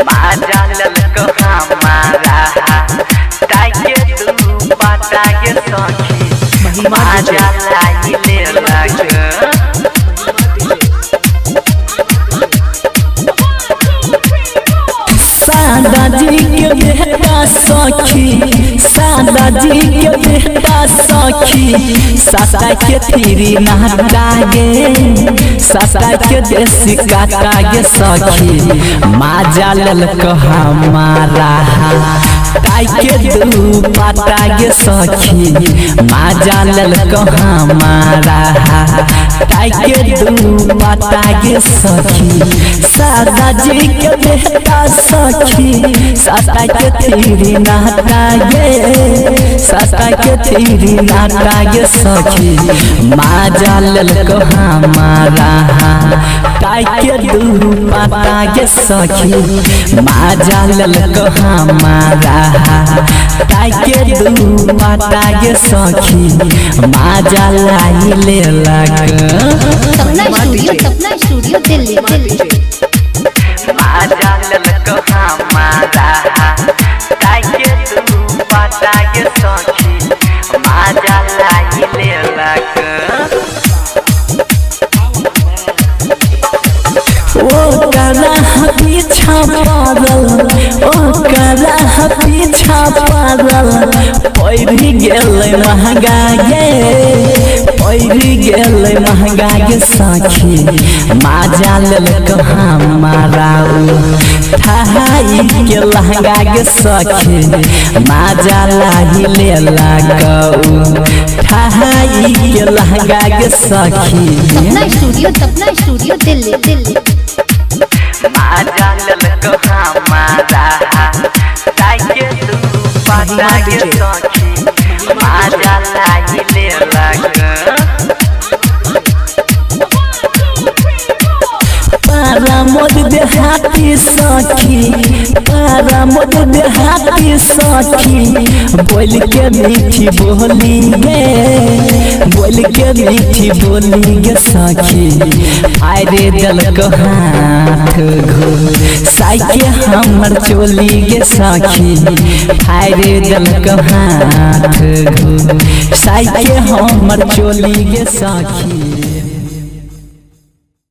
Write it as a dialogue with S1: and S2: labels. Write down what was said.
S1: माजा ललको हमारा ताके तू पता के सखी माजा लाइले लग
S2: सादा जी के बेटा सखी सादा जी के बेटा सखी सासा के थीरी नहटा गे सासा के देसी काटा गे सखी माजा ललको हमारा ताई के दू पाता गे सखी माजा ललको हमारा ताई के दू पाता गे सखी सादा जी के बेटा सखी सासा के थीरी नाटा गे सासा के थीरी नाटा गे सखी माजा ललको हमारा ताई के दू पाता गे सखी माजा ललको हमारा ताई के दू पाता गे सखी माजा लाइले लग
S3: सपना स्टूडियो दिल्ली
S1: माजा ललको हमारा ताके तू पता के सखी माजा लाइले लग
S2: ओ करा पीछा पागल ओ करा पीछा पागल पैरी गेल महंगा गे पैरी गेल महंगा गे सखी माजा ललको हमारा ठाई के लहंगा गे सखी माजा लाइले लगौ ठाई के लहंगा गे सखी
S3: सपना स्टूडियो दिल्ली
S1: माजा ललको हमारा ताके तू पता के सखी माजा लाइले लग
S2: मोद देहाती सखी मोद देहाती सखी बोल के मीठी बोली गे बोल के मीठी बोली गे सखी आरे दल को हाथ घो साइके हमर चोली गे सखी आरे दल को हाथ घो साइके हमर चोली गे सखी।